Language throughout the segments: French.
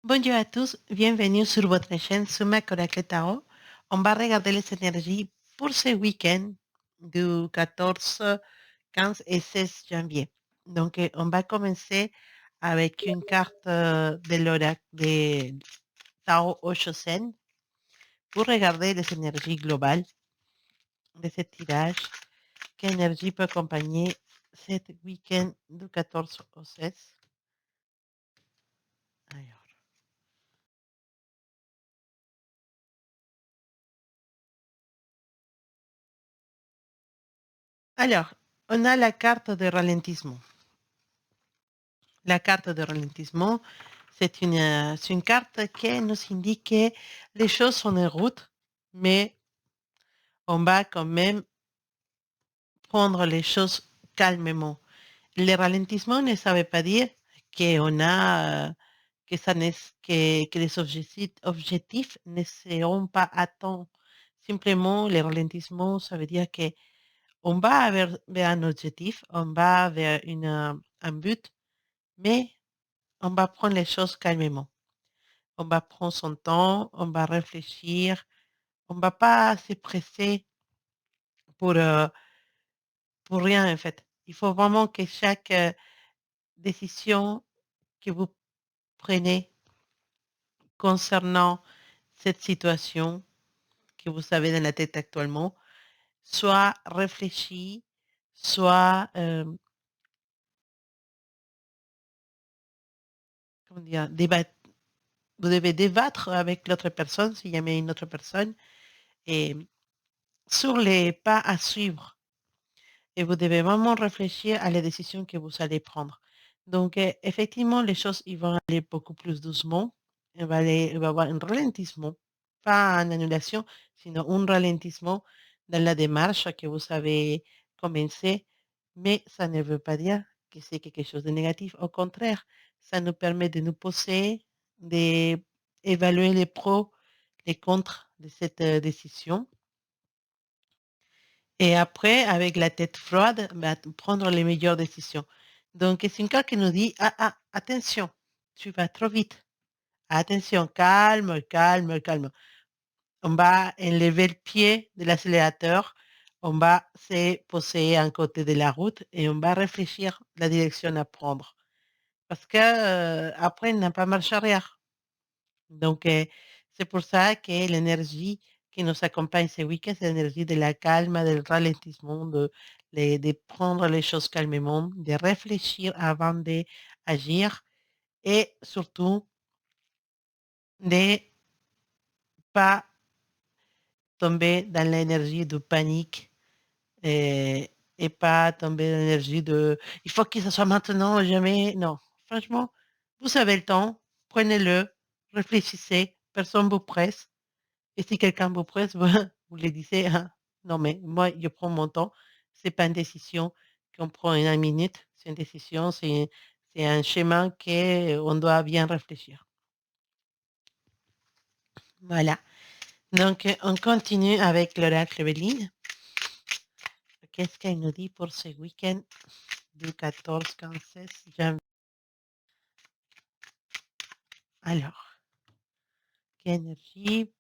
Bonjour à tous, bienvenue sur votre chaîne Sumac Oracle Tarot. On va regarder les énergies pour ce week-end du 14, 15 et 16 janvier. Donc, on va commencer avec une carte de l'oracle de Tarot Oshosen pour regarder les énergies globales de ce tirage. Quelle énergie peut accompagner ce week-end du 14 au 16? Alors, Alors, on a la carte de ralentissement. La carte de ralentissement, c'est une carte qui nous indique que les choses sont en route, mais on va quand même prendre les choses calmement. Le ralentissement ne ça veut pas dire qu'on a, que, ça n'est- que les objectifs ne seront pas atteints. Simplement, le ralentissement, ça veut dire que on va vers un objectif, on va vers un but, mais on va prendre les choses calmement. On va prendre son temps, on va réfléchir, on va pas se presser pour, pour rien en fait. Il faut vraiment que chaque décision que vous prenez concernant cette situation que vous avez dans la tête actuellement soit réfléchie, soit, comment dire, vous devez débattre avec l'autre personne, s'il y a une autre personne, et sur les pas à suivre. Et vous devez vraiment réfléchir à les décisions que vous allez prendre. Donc, effectivement, les choses, ils vont aller beaucoup plus doucement. Il va y avoir un ralentissement, pas une annulation, sinon un ralentissement dans la démarche que vous avez commencé. Mais ça ne veut pas dire que c'est quelque chose de négatif. Au contraire, ça nous permet de nous poser, d'évaluer les pros, les contre de cette décision et après, avec la tête froide, bah, prendre les meilleures décisions. Donc, c'est une carte qui nous dit, ah, ah, attention, tu vas trop vite. Attention, calme, calme, calme. On va enlever le pied de l'accélérateur, on va se poser à un côté de la route et on va réfléchir la direction à prendre. Parce que après, il n'a pas marche arrière. Donc, c'est pour ça que l'énergie qui nous accompagne ce week-end, c'est l'énergie de la calme, del ralentissement, de prendre les choses calmement, de réfléchir avant d'agir et surtout de pas tomber dans l'énergie de panique et pas tomber dans l'énergie de il faut que ce soit maintenant ou jamais. Non, franchement, vous avez le temps, prenez-le, réfléchissez, personne ne vous presse. Et si quelqu'un vous presse, vous lui disiez: «Hein, non, mais moi, je prends mon temps. C'est pas une décision qu'on prend en 1 minute. C'est une décision, c'est un chemin qu'on doit bien réfléchir». Voilà. Donc, on continue avec l'oracle Béline. Qu'est-ce qu'elle nous dit pour ce week-end du 14, 15, 16 janvier? Alors, quelle énergie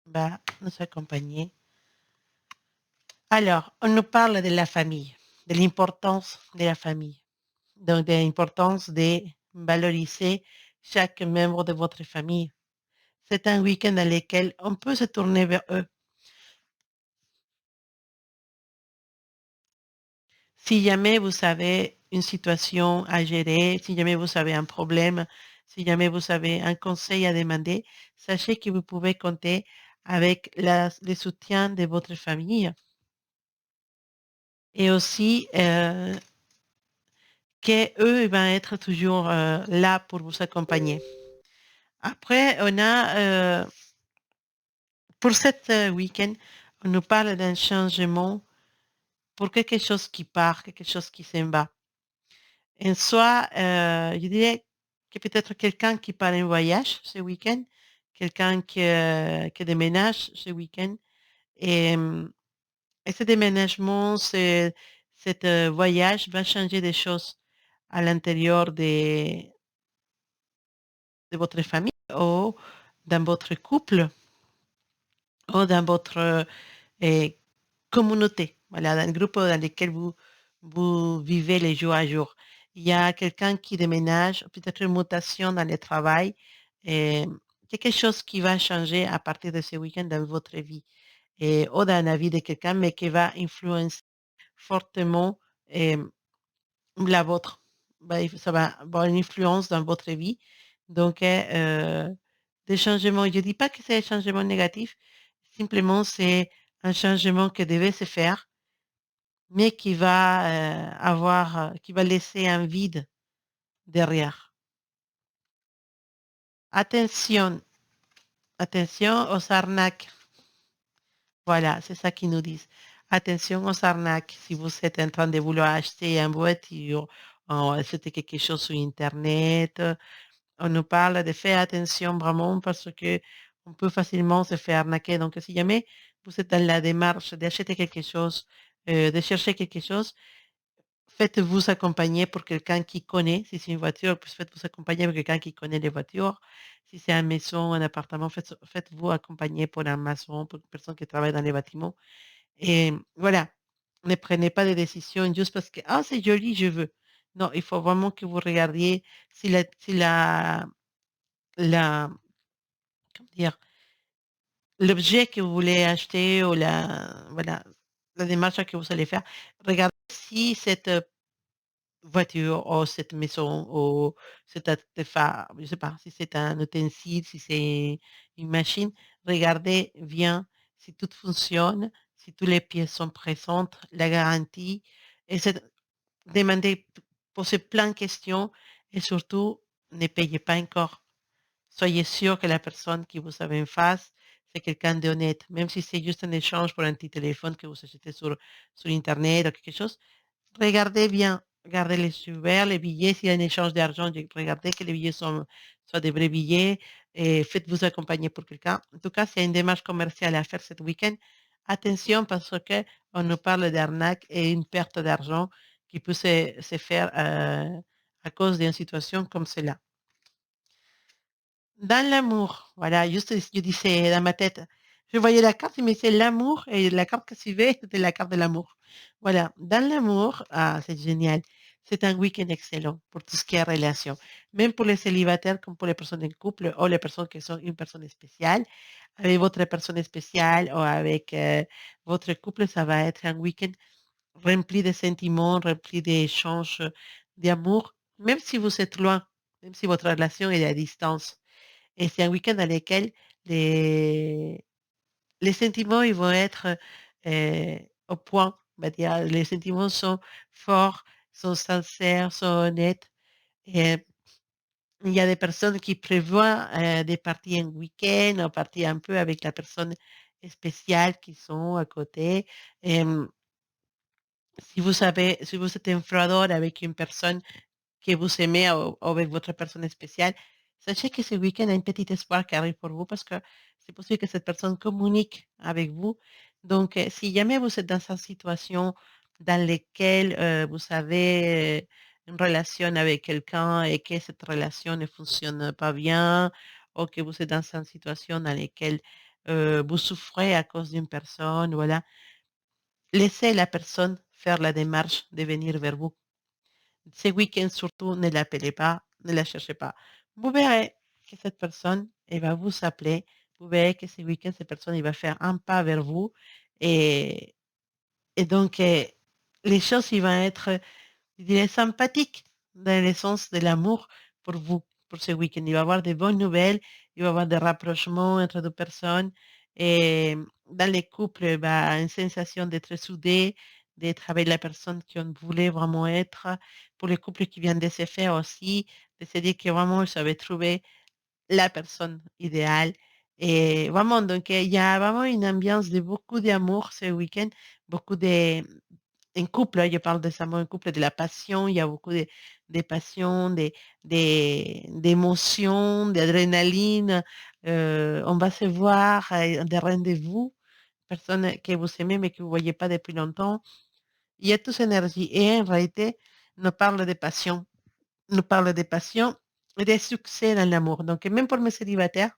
va nous accompagner? Alors, on nous parle de la famille, de l'importance de la famille. Donc, de l'importance de valoriser chaque membre de votre famille. C'est un week-end dans lequel on peut se tourner vers eux. Si jamais vous avez une situation à gérer, si jamais vous avez un problème, si jamais vous avez un conseil à demander, sachez que vous pouvez compter avec le soutien de votre famille et aussi qu'eux vont être toujours là pour vous accompagner. Après, on a pour cet week-end, on nous parle d'un changement pour quelque chose qui part, quelque chose qui s'en va. En soi, je dirais que peut-être quelqu'un qui part en voyage ce week-end, quelqu'un qui déménage ce week-end. Et, et ce déménagement, cet voyage va changer des choses à l'intérieur de votre famille ou dans votre couple ou dans votre eh, communauté, voilà, dans le groupe dans lequel vous vivez les jours à jour. Il y a quelqu'un qui déménage, peut-être une mutation dans le travail, et quelque chose qui va changer à partir de ce week-end dans votre vie ou dans la vie de quelqu'un, mais qui va influencer fortement eh, la vôtre. Ça va avoir une influence dans votre vie. Donc, des changements, je ne dis pas que c'est un changement négatif, simplement c'est un changement qui devait se faire mais qui va, qui va laisser un vide derrière. Attention, attention aux arnaques. Voilà, c'est ça qu'ils nous disent. Attention aux arnaques. Si vous êtes en train de vouloir acheter une voiture, c'était quelque chose sur Internet, on nous parle de faire attention vraiment parce que on peut facilement se faire arnaquer. Donc, si jamais vous êtes dans la démarche d'acheter quelque chose, de chercher quelque chose, faites-vous accompagner pour quelqu'un qui connaît. Si c'est une voiture, puis faites-vous accompagner par quelqu'un qui connaît les voitures. Si c'est une maison, un appartement, faites-vous accompagner pour un maçon, pour une personne qui travaille dans les bâtiments. Et voilà, ne prenez pas de décisions juste parce que, ah, c'est joli, je veux. Non, il faut vraiment que vous regardiez si comment dire, l'objet que vous voulez acheter ou voilà, la démarche que vous allez faire. Regardez si cette voiture ou cette maison ou cet artefact, je sais pas si c'est un utensile, si c'est une machine, regardez bien si tout fonctionne, si toutes les pièces sont présentes, la garantie, et demandez, posez plein de questions et surtout ne payez pas encore. Soyez sûr que la personne qui vous avez en face, c'est quelqu'un d'honnête, même si c'est juste un échange pour un petit téléphone que vous achetez sur Internet ou quelque chose. Regardez bien, gardez les yeux ouverts, les billets, s'il y a un échange d'argent, regardez que les billets soient des vrais billets et faites-vous accompagner pour quelqu'un. En tout cas, s'il y a une démarche commerciale à faire ce week-end, attention parce que on nous parle d'arnaque et une perte d'argent qui peut se faire à cause d'une situation comme cela. Dans l'amour, voilà, juste je disais dans ma tête, je voyais la carte, mais c'est l'amour et la carte qui suivait, c'était la carte de l'amour. Voilà, dans l'amour, ah, c'est génial. C'est un week-end excellent pour tout ce qui est relation. Même pour les célibataires comme pour les personnes en couple ou les personnes qui sont une personne spéciale. Avec votre personne spéciale ou avec votre couple, ça va être un week-end rempli de sentiments, rempli d'échanges, d'amour, même si vous êtes loin, même si votre relation est à distance. Et c'est un week-end dans lequel les les sentiments, ils vont être, au point. On va dire, les sentiments sont forts, sont sincères, sont honnêtes et il y a des personnes qui prévoient, de partir un week-end ou partir un peu avec la personne spéciale qui sont à côté. Hem, si vous êtes en froideur avec une personne que vous aimez ou avec votre personne spéciale, sachez que ce week-end a un petit espoir qui arrive pour vous parce que c'est possible que cette personne communique avec vous. Donc, si jamais vous êtes dans une situation dans laquelle vous avez une relation avec quelqu'un et que cette relation ne fonctionne pas bien, ou que vous êtes dans une situation dans laquelle vous souffrez à cause d'une personne, voilà, laissez la personne faire la démarche de venir vers vous. Ce week-end surtout, ne l'appelez pas, ne la cherchez pas. Vous verrez que cette personne, elle va vous appeler. Vous verrez que ce week-end, cette personne, il va faire un pas vers vous. Et, et donc, les choses, ils vont être, je dirais, sympathiques dans le sens de l'amour pour vous, pour ce week-end. Il va y avoir de bonnes nouvelles, il va y avoir des rapprochements entre deux personnes. Et dans les couples, bah, une sensation d'être soudés, d'être avec la personne qu'on voulait vraiment être. Pour les couples qui viennent de se faire aussi, de se dire que vraiment, ils avaient trouvé la personne idéale. Et vraiment, donc, il y a vraiment une ambiance de beaucoup d'amour ce week-end, beaucoup de en couple, hein, je parle de ça, moi, en couple, de la passion, il y a beaucoup de passion, d'émotions, d'adrénaline. On va se voir, des rendez-vous, personnes que vous aimez mais que vous ne voyez pas depuis longtemps. Il y a toute cette énergie et en réalité, nous parle de passion. Nous parle de passion des succès dans l'amour. Donc, même pour mes célibataires,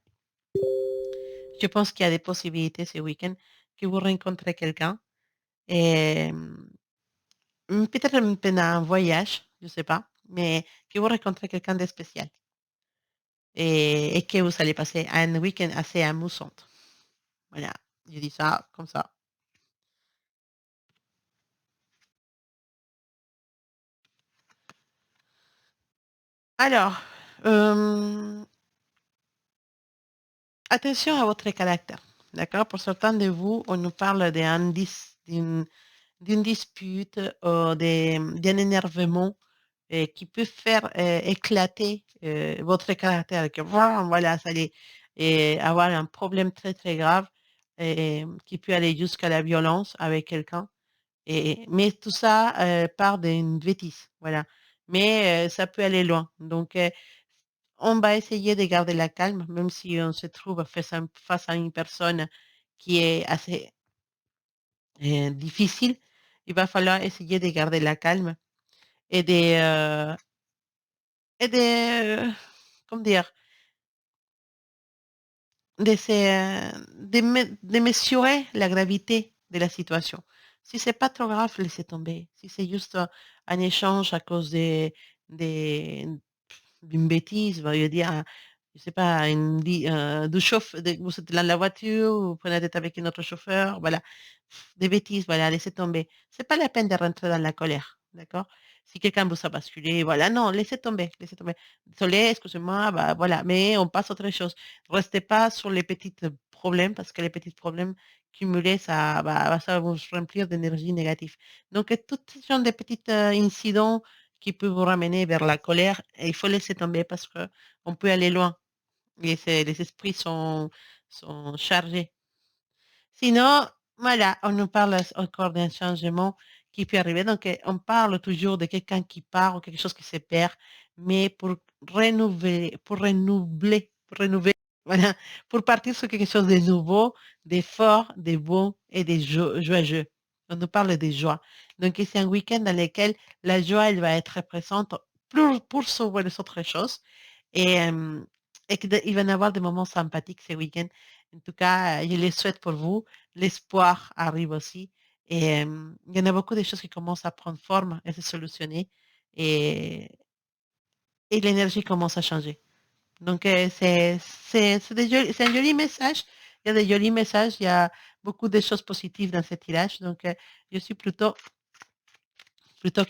je pense qu'il y a des possibilités ce week-end que vous rencontrez quelqu'un et peut-être même pendant un voyage, je ne sais pas, mais que vous rencontrez quelqu'un de spécial et que vous allez passer un week-end assez amusant. Voilà, je dis ça comme ça. Alors, attention à votre caractère, d'accord? Pour certains de vous, on nous parle d'une dispute, d'un énervement qui peut faire éclater votre caractère, que voilà, ça allait avoir un problème très très grave qui peut aller jusqu'à la violence avec quelqu'un. Mais tout ça part d'une bêtise, voilà. Mais ça peut aller loin. Donc, on va essayer de garder la calme, même si on se trouve face à une personne qui est assez difficile. Il va falloir essayer de garder la calme et de, comment dire, de mesurer la gravité de la situation. Si c'est pas trop grave, laissez tomber. Si c'est juste un échange à cause des d'une bêtise, bah, je veux dire, je sais pas, vous êtes dans la voiture, vous prenez la tête avec un autre chauffeur, voilà. Des bêtises, voilà, laissez tomber. C'est pas la peine de rentrer dans la colère, d'accord? Si quelqu'un vous a basculé, voilà, non, laissez tomber, laissez tomber. Désolé, excusez-moi, bah, voilà, mais on passe à autre chose. Restez pas sur les petits problèmes, parce que les petits problèmes cumulés, ça va vous remplir d'énergie négative. Donc, tout ce genre de petits incidents qui peut vous ramener vers la colère, et il faut laisser tomber parce que on peut aller loin. Les esprits sont chargés. Sinon, voilà, on nous parle encore d'un changement qui peut arriver. Donc, on parle toujours de quelqu'un qui part ou quelque chose qui se perd, mais pour renouveler, voilà, pour partir sur quelque chose de nouveau, de fort, de bon et de joyeux. On nous parle de joie. Donc, c'est un week-end dans lequel la joie, elle va être présente pour sauver les autres choses et, il va y avoir des moments sympathiques ce week-end. En tout cas, je les souhaite pour vous. L'espoir arrive aussi. Et il y en a beaucoup de choses qui commencent à prendre forme et se solutionner. Et, et l'énergie commence à changer. Donc, c'est un joli message. Il y a des jolis messages. Il y a beaucoup de choses positives dans ce tirage. Donc, je suis plutôt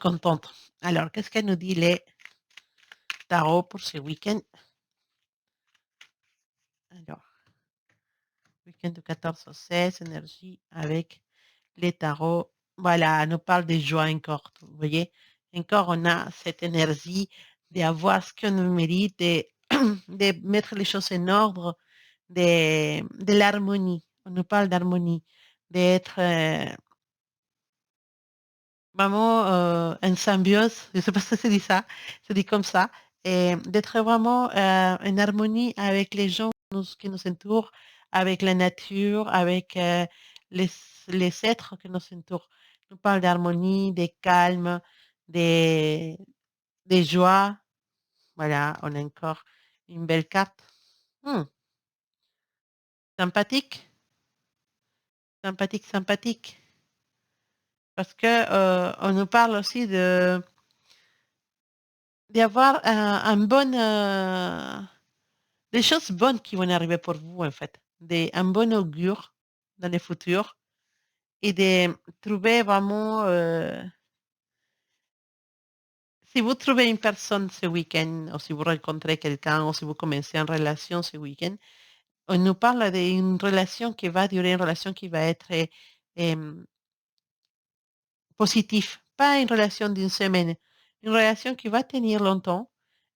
contente. Alors, qu'est-ce qu'elle nous dit les tarots pour ce week-end? Alors, week-end du 14 au 16, énergie avec les tarots. Voilà, elle nous parle de joie encore. Vous voyez, encore on a cette énergie d'avoir ce qu'on nous mérite, de mettre les choses en ordre, de l'harmonie. On nous parle d'harmonie, d'être vraiment en symbiose. Je ne sais pas si c'est dit ça, c'est dit comme ça. Et d'être vraiment en harmonie avec les gens qui nous entourent, avec la nature, avec les, les êtres qui nous entourent. On nous parle d'harmonie, de calme, de, de joie. Voilà, on a encore une belle carte. Hmm, sympathique, sympathique, sympathique. Parce que on nous parle aussi d'avoir des choses bonnes qui vont arriver pour vous, en fait. Un bon augure dans le futur et de trouver vraiment, si vous trouvez une personne ce week-end, ou si vous rencontrez quelqu'un, ou si vous commencez une relation ce week-end, on nous parle d'une relation qui va durer, une relation qui va être positive, pas une relation d'une semaine, une relation qui va tenir longtemps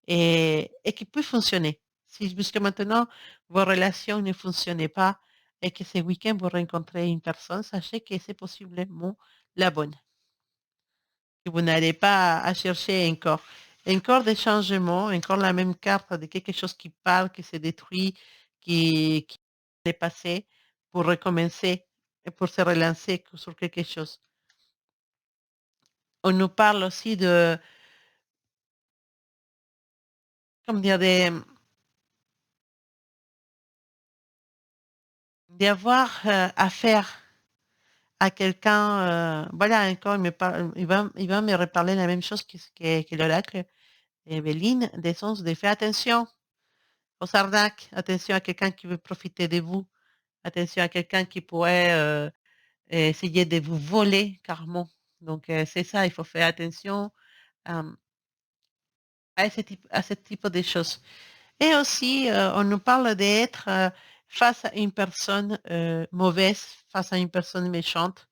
et qui peut fonctionner. Si jusqu'à maintenant, vos relations ne fonctionnaient pas et que ce week-end, vous rencontrez une personne, sachez que c'est possiblement la bonne. Que vous n'allez pas à chercher encore des changements, encore la même carte de quelque chose qui parle, qui se détruit, qui est passé pour recommencer et pour se relancer sur quelque chose. On nous parle aussi de comment dire, d'avoir affaire à quelqu'un, voilà, encore, il va me reparler la même chose que l'oracle Evelyne, des sens de faire attention aux arnaques, attention à quelqu'un qui veut profiter de vous, attention à quelqu'un qui pourrait essayer de vous voler carrément. Donc, c'est ça, il faut faire attention euh, à ce type de choses. Et aussi, on nous parle d'être face à une personne mauvaise, face à une personne méchante,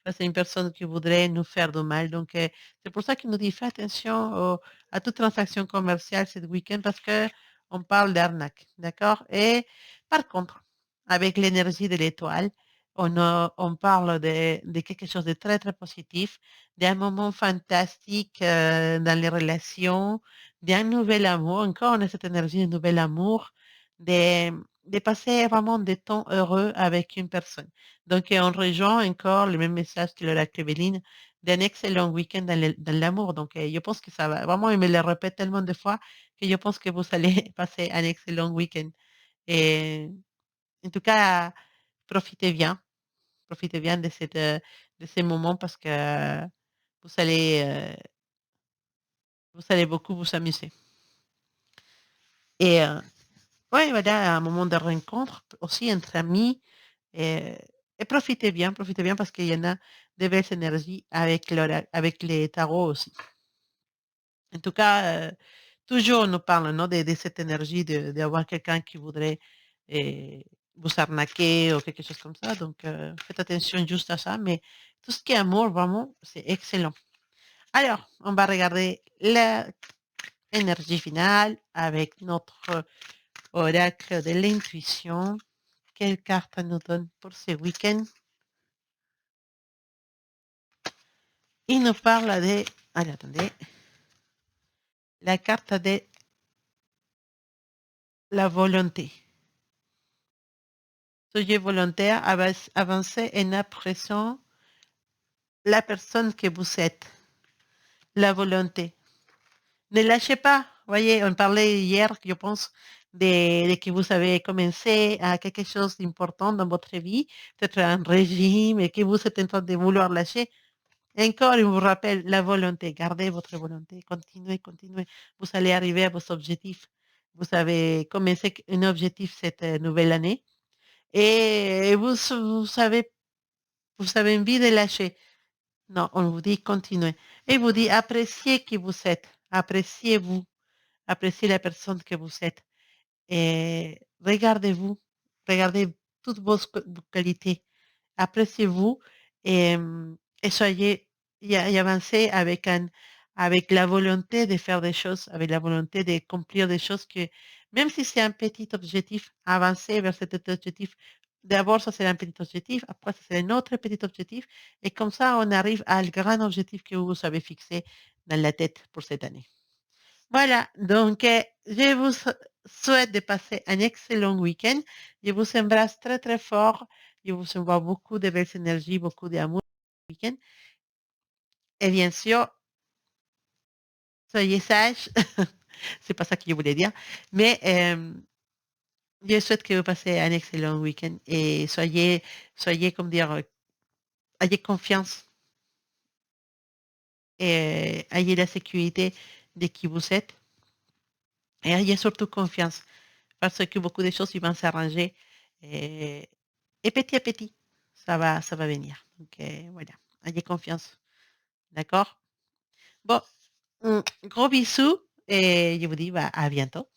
face à une personne qui voudrait nous faire du mal. Donc, c'est pour ça qu'il nous dit, fais attention à toute transaction commerciale ce week-end parce que on parle d'arnaque, d'accord? Et par contre, avec l'énergie de l'étoile, on parle de quelque chose de très, très positif, d'un moment fantastique dans les relations, d'un nouvel amour. Encore, on a cette énergie de nouvel amour, de, de passer vraiment des temps heureux avec une personne. Donc, on rejoint encore le même message que l'oracle Evelyne, d'un excellent week-end dans l'amour. Donc, je pense que ça va. Vraiment, il me le répète tellement de fois que je pense que vous allez passer un excellent week-end. Et en tout cas, profitez bien. Profitez bien de ces moments parce que vous allez beaucoup vous amuser. Et ouais, voilà, un moment de rencontre aussi entre amis. Et, et profitez bien parce qu'il y en a de belles énergies avec les tarots aussi. En tout cas, toujours on nous parle non, de cette énergie d'avoir quelqu'un qui voudrait euh, vous arnaquer ou quelque chose comme ça. Donc, faites attention juste à ça. Mais tout ce qui est amour, vraiment, c'est excellent. Alors, on va regarder l'énergie finale avec notre oracle de l'intuition. Quelle carte nous donne pour ce week-end? Il nous parle de... Allez, attendez. La carte de la volonté. Soyez volontaire, avancez en appréciant la personne que vous êtes. La volonté. Ne lâchez pas. Voyez, on parlait hier, je pense, de que vous avez commencé à quelque chose d'important dans votre vie, peut-être un régime, et que vous êtes en train de vouloir lâcher. Encore, il vous rappelle la volonté. Gardez votre volonté. Continuez, continuez. Vous allez arriver à vos objectifs. Vous avez commencé un objectif cette nouvelle année et vous avez envie de lâcher. Non, on vous dit continuez. Et vous dit appréciez qui vous êtes. Appréciez-vous. Appréciez la personne que vous êtes. Et regardez-vous. Regardez toutes vos qualités. Appréciez-vous et, et soyez et avancez avec la volonté de faire des choses, avec la volonté d'accomplir des choses que, même si c'est un petit objectif, avancez vers cet objectif. D'abord, ça c'est un petit objectif, après, ça c'est un autre petit objectif, et comme ça, on arrive à le grand objectif que vous avez fixé dans la tête pour cette année. Voilà, donc je vous souhaite de passer un excellent week-end. Je vous embrasse très très fort. Je vous envoie beaucoup de belles énergies, beaucoup d'amour ce week-end. Et bien sûr, soyez sages. C'est pas ça que je voulais dire. Mais je souhaite que vous passez un excellent week-end et soyez, comme dire, ayez confiance et ayez la sécurité de qui vous êtes. Et ayez surtout confiance parce que beaucoup de choses ils vont s'arranger et, et petit à petit, ça va venir. Donc voilà, ayez confiance. D'accord? Bon, gros bisous et je vous dis bah, à bientôt.